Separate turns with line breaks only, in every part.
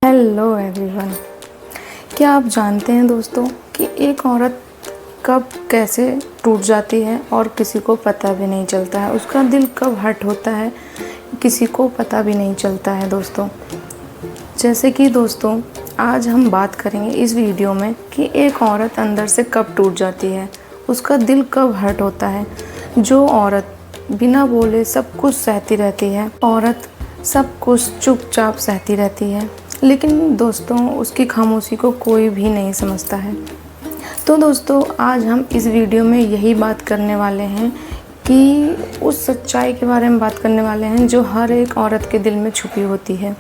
Hello everyone. क्या आप जानते हैं दोस्तों कि एक औरत कब कैसे टूट जाती है और किसी को पता भी नहीं चलता है, उसका दिल कब हर्ट होता है किसी को पता भी नहीं चलता है दोस्तों। जैसे कि दोस्तों आज हम बात करेंगे इस वीडियो में कि एक औरत अंदर से कब टूट जाती है, उसका दिल कब हर्ट होता है। जो औरत बिना बोले सब कुछ सहती रहती है, औरत सब कुछ चुपचाप सहती रहती है, लेकिन दोस्तों उसकी खामोशी को कोई भी नहीं समझता है। तो दोस्तों आज हम इस वीडियो में यही बात करने वाले हैं कि उस सच्चाई के बारे में बात करने वाले हैं जो हर एक औरत के दिल में छुपी होती है।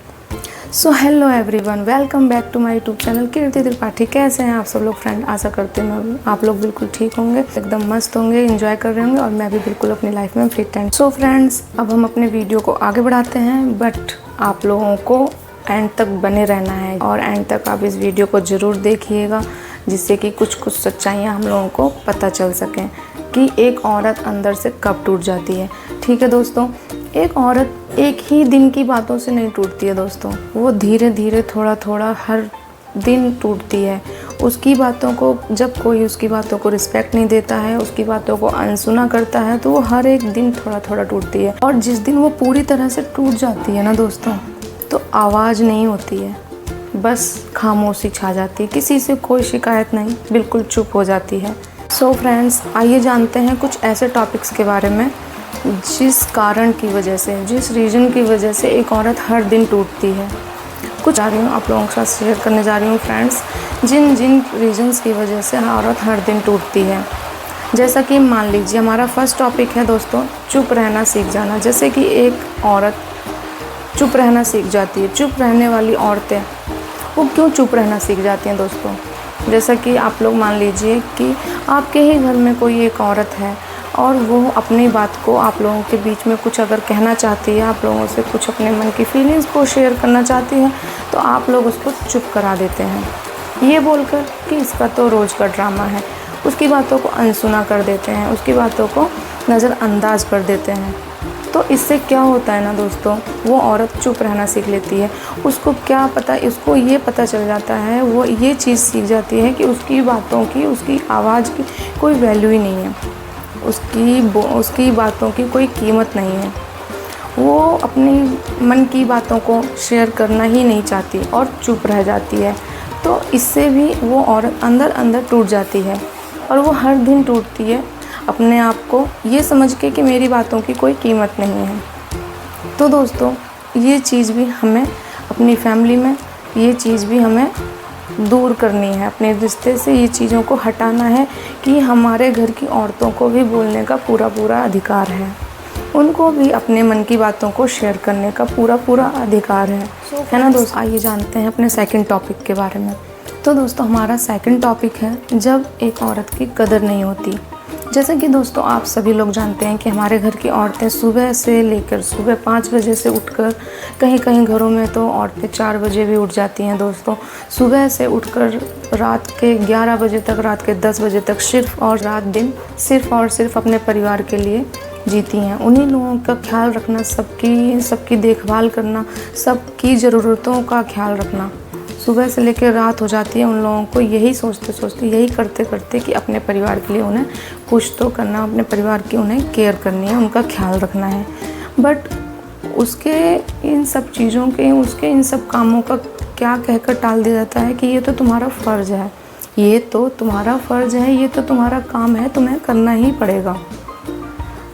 So hello everyone, welcome back to my YouTube channel Kirti Tripathi. कैसे हैं आप सब लोग फ्रेंड? आशा करते हैं आप लोग बिल्कुल ठीक होंगे, एकदम मस्त होंगे, एंजॉय कर रहे होंगे और मैं भी बिल्कुल अपनी लाइफ में फिट एंड। सो फ्रेंड्स अब हम अपने वीडियो को आगे बढ़ाते हैं, बट आप लोगों को एंड तक बने रहना है और एंड तक आप इस वीडियो को ज़रूर देखिएगा, जिससे कि कुछ सच्चाइयाँ हम लोगों को पता चल सकें कि एक औरत अंदर से कब टूट जाती है। ठीक है दोस्तों, एक औरत एक ही दिन की बातों से नहीं टूटती है दोस्तों, वो धीरे धीरे थोड़ा थोड़ा हर दिन टूटती है। उसकी बातों को जब कोई उसकी बातों को रिस्पेक्ट नहीं देता है, उसकी बातों को अनसुना करता है, तो वो हर एक दिन थोड़ा थोड़ा टूटती है। और जिस दिन वो पूरी तरह से टूट जाती है ना दोस्तों, तो आवाज़ नहीं होती है, बस खामोशी छा जाती है, किसी से कोई शिकायत नहीं, बिल्कुल चुप हो जाती है। सो फ्रेंड्स आइए जानते हैं कुछ ऐसे टॉपिक्स के बारे में जिस कारण की वजह से, जिस रीज़न की वजह से एक औरत हर दिन टूटती है। कुछ जा रही हूँ आप लोगों के साथ शेयर करने जा रही हूँ फ्रेंड्स, जिन जिन रीजन्स की वजह से औरत हर दिन टूटती है। जैसा कि मान लीजिए हमारा फर्स्ट टॉपिक है दोस्तों, चुप रहना सीख जाना। जैसे कि एक औरत चुप रहना सीख जाती है। चुप रहने वाली औरतें वो क्यों चुप रहना सीख जाती हैं दोस्तों? जैसा कि आप लोग मान लीजिए कि आपके ही घर में कोई एक औरत है और वो अपनी बात को आप लोगों के बीच में कुछ अगर कहना चाहती है, आप लोगों से कुछ अपने मन की फीलिंग्स को शेयर करना चाहती है, तो आप लोग उसको चुप करा देते हैं ये बोलकर कि इसका तो रोज़ का ड्रामा है। उसकी बातों को अनसुना कर देते हैं, उसकी बातों को नज़रअंदाज कर देते हैं। तो इससे क्या होता है ना दोस्तों, वो औरत चुप रहना सीख लेती है। उसको क्या पता, उसको ये पता चल जाता है, वो ये चीज़ सीख जाती है कि उसकी बातों की, उसकी आवाज़ की कोई वैल्यू ही नहीं है, उसकी बातों की कोई कीमत नहीं है। वो अपनी मन की बातों को शेयर करना ही नहीं चाहती और चुप रह जाती है। तो इससे भी वो औरत अंदर अंदर टूट जाती है और वो हर दिन टूटती है अपने आप को ये समझ के कि मेरी बातों की कोई कीमत नहीं है। तो दोस्तों ये चीज़ भी हमें अपनी फैमिली में, ये चीज़ भी हमें दूर करनी है, अपने रिश्ते से ये चीज़ों को हटाना है कि हमारे घर की औरतों को भी बोलने का पूरा अधिकार है, उनको भी अपने मन की बातों को शेयर करने का पूरा अधिकार है ना दोस्तों। आइए जानते हैं अपने सेकंड टॉपिक के बारे में। तो दोस्तों हमारा सेकंड टॉपिक है जब एक औरत की कदर नहीं होती। जैसे कि दोस्तों आप सभी लोग जानते हैं कि हमारे घर की औरतें सुबह से लेकर सुबह 5 बजे से उठकर, कहीं घरों में तो औरतें 4 बजे भी उठ जाती हैं दोस्तों, सुबह से उठकर रात के 11 बजे तक, रात के 10 बजे तक सिर्फ और रात दिन सिर्फ और सिर्फ अपने परिवार के लिए जीती हैं। उन्हीं लोगों का ख्याल रखना, सबकी देखभाल करना, सबकी ज़रूरतों का ख्याल रखना, सुबह से लेकर रात हो जाती है उन लोगों को यही सोचते यही करते कि अपने परिवार के लिए उन्हें कुछ तो करना, अपने परिवार की उन्हें केयर करनी है, उनका ख्याल रखना है। बट उसके इन सब चीज़ों के, उसके इन सब कामों का क्या कहकर टाल दिया जाता है कि ये तो तुम्हारा फ़र्ज़ है, ये तो तुम्हारा फ़र्ज़ है, ये तो तुम्हारा काम है, तुम्हें करना ही पड़ेगा।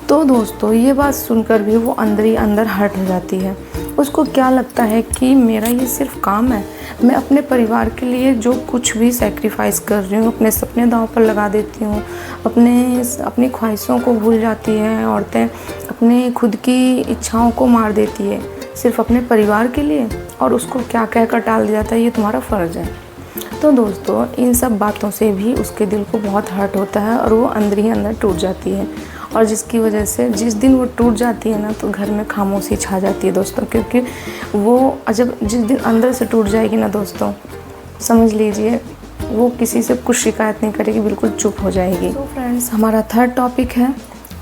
तो दोस्तों ये बात सुनकर भी वो अंदर ही अंदर हर्ट हो जाती है। उसको क्या लगता है कि मेरा ये सिर्फ काम है, मैं अपने परिवार के लिए जो कुछ भी सेक्रीफाइस कर रही हूँ, अपने सपने दांव पर लगा देती हूँ, अपनी ख्वाहिशों को भूल जाती हैं औरतें, अपने खुद की इच्छाओं को मार देती है सिर्फ अपने परिवार के लिए, और उसको क्या कहकर टाल दिया जाता है ये तुम्हारा फ़र्ज़ है। तो दोस्तों इन सब बातों से भी उसके दिल को बहुत हर्ट होता है और वो अंदर ही अंदर टूट जाती है, और जिसकी वजह से जिस दिन वो टूट जाती है ना, तो घर में खामोशी छा जाती है दोस्तों। क्योंकि वो जब जिस दिन अंदर से टूट जाएगी ना दोस्तों, समझ लीजिए वो किसी से कुछ शिकायत नहीं करेगी, बिल्कुल चुप हो जाएगी। तो फ्रेंड्स हमारा थर्ड टॉपिक है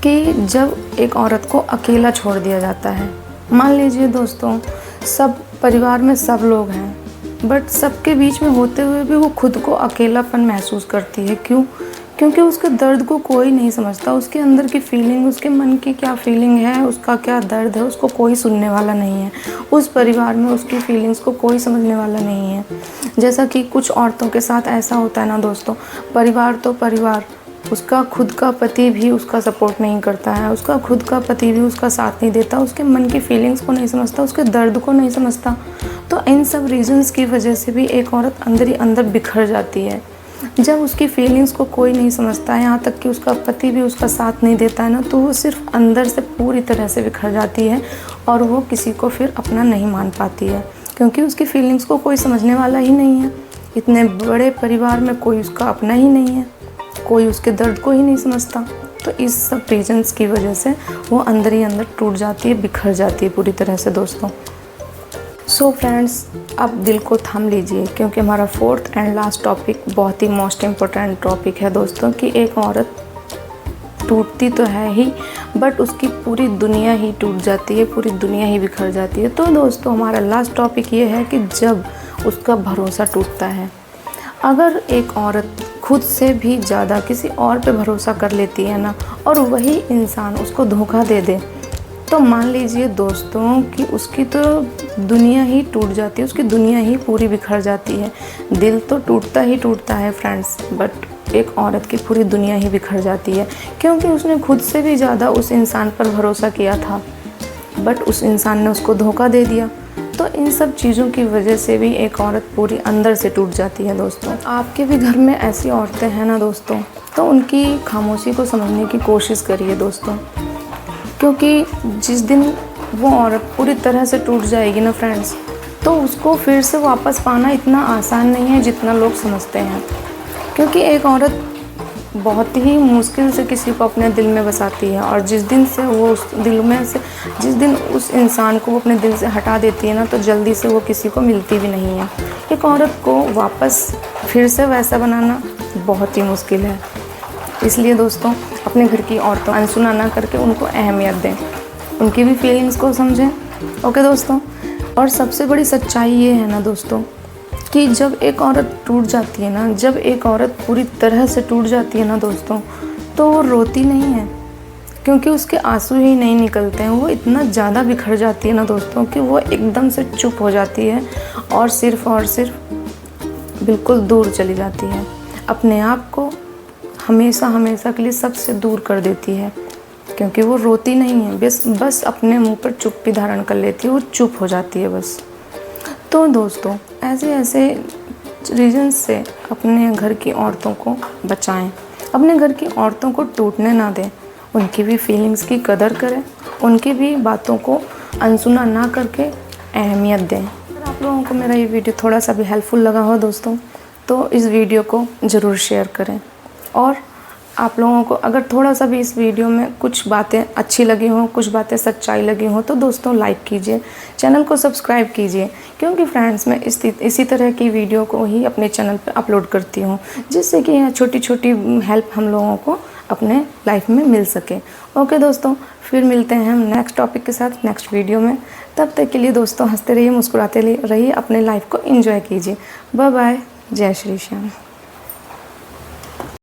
कि जब एक औरत को अकेला छोड़ दिया जाता है। मान लीजिए दोस्तों सब परिवार में सब लोग हैं, बट सबके बीच में होते हुए भी वो खुद को अकेलापन महसूस करती है। क्यों? क्योंकि उसके दर्द को कोई नहीं समझता, उसके अंदर की फीलिंग, उसके मन की क्या फीलिंग है, उसका क्या दर्द है, उसको कोई सुनने वाला नहीं है। उस परिवार में उसकी फीलिंग्स को कोई समझने वाला नहीं है। जैसा कि कुछ औरतों के साथ ऐसा होता है ना दोस्तों, परिवार तो परिवार, उसका खुद का पति भी उसका सपोर्ट नहीं करता है, उसका खुद का पति भी उसका साथ नहीं देता, उसके मन की फीलिंग्स को नहीं समझता, उसके दर्द को नहीं समझता। तो इन सब रीजंस की वजह से भी एक औरत अंदर ही अंदर बिखर जाती है। जब उसकी फीलिंग्स को कोई नहीं समझता है, यहाँ तक कि उसका पति भी उसका साथ नहीं देता है ना, तो वो सिर्फ अंदर से पूरी तरह से बिखर जाती है और वो किसी को फिर अपना नहीं मान पाती है, क्योंकि उसकी फीलिंग्स को कोई समझने वाला ही नहीं है। इतने बड़े परिवार में कोई उसका अपना ही नहीं है, कोई उसके दर्द को ही नहीं समझता। तो इस सब रीजंस की वजह से वो अंदर ही अंदर टूट जाती है, बिखर जाती है पूरी तरह से दोस्तों। सो फ्रेंड्स, अब दिल को थाम लीजिए, क्योंकि हमारा 4th एंड लास्ट टॉपिक बहुत ही मोस्ट इम्पोर्टेंट टॉपिक है दोस्तों, कि एक औरत टूटती तो है ही, बट उसकी पूरी दुनिया ही टूट जाती है, पूरी दुनिया ही बिखर जाती है। तो दोस्तों, हमारा लास्ट टॉपिक ये है कि जब उसका भरोसा टूटता है। अगर एक औरत खुद से भी ज़्यादा किसी और पे भरोसा कर लेती है ना, और वही इंसान उसको धोखा दे दे, तो मान लीजिए दोस्तों कि उसकी तो दुनिया ही टूट जाती है, उसकी दुनिया ही पूरी बिखर जाती है। दिल तो टूटता ही टूटता है फ्रेंड्स, बट एक औरत की पूरी दुनिया ही बिखर जाती है, क्योंकि उसने खुद से भी ज़्यादा उस इंसान पर भरोसा किया था, बट उस इंसान ने उसको धोखा दे दिया। तो इन सब चीज़ों की वजह से भी एक औरत पूरी अंदर से टूट जाती है दोस्तों। आपके भी घर में ऐसी औरतें हैं ना दोस्तों, तो उनकी खामोशी को समझने की कोशिश करिए दोस्तों, क्योंकि जिस दिन वो औरत पूरी तरह से टूट जाएगी ना फ्रेंड्स, तो उसको फिर से वापस पाना इतना आसान नहीं है जितना लोग समझते हैं। क्योंकि एक औरत बहुत ही मुश्किल से किसी को अपने दिल में बसाती है, और जिस दिन से वो उस दिल में से जिस दिन उस इंसान को वो अपने दिल से हटा देती है ना, तो जल्दी से वो किसी को मिलती भी नहीं है। एक औरत को वापस फिर से वैसा बनाना बहुत ही मुश्किल है। इसलिए दोस्तों, अपने घर की औरतों अनसुना ना करके उनको अहमियत दें, उनकी भी फीलिंग्स को समझें। ओके दोस्तों, और सबसे बड़ी सच्चाई ये है ना दोस्तों, कि जब एक औरत टूट जाती है ना, जब एक औरत पूरी तरह से टूट जाती है ना दोस्तों, तो वो रोती नहीं है, क्योंकि उसके आंसू ही नहीं निकलते हैं। वो इतना ज़्यादा बिखर जाती है ना दोस्तों कि वो एकदम से चुप हो जाती है और सिर्फ बिल्कुल दूर चली जाती है, अपने आप को हमेशा हमेशा के लिए सबसे दूर कर देती है, क्योंकि वो रोती नहीं है, बस अपने मुंह पर चुप्पी धारण कर लेती है, वो चुप हो जाती है बस। तो दोस्तों, ऐसे रीजंस से अपने घर की औरतों को बचाएं, अपने घर की औरतों को टूटने ना दें, उनकी भी फीलिंग्स की कदर करें, उनकी भी बातों को अनसुना ना करके अहमियत दें। अगर आप लोगों को मेरा ये वीडियो थोड़ा सा भी हेल्पफुल लगा हो दोस्तों, तो इस वीडियो को ज़रूर शेयर करें। और आप लोगों को अगर थोड़ा सा भी इस वीडियो में कुछ बातें अच्छी लगी हों, कुछ बातें सच्चाई लगी हों, तो दोस्तों लाइक कीजिए, चैनल को सब्सक्राइब कीजिए, क्योंकि फ्रेंड्स मैं इसी तरह की वीडियो को ही अपने चैनल पर अपलोड करती हूँ, जिससे कि यहाँ छोटी छोटी हेल्प हम लोगों को अपने लाइफ में मिल सके। ओके दोस्तों, फिर मिलते हैं हम नेक्स्ट टॉपिक के साथ नेक्स्ट वीडियो में। तब तक के लिए दोस्तों हंसते रहिए, मुस्कुराते रहिए, अपने लाइफ को एंजॉय कीजिए। बाय बाय, जय श्री श्याम।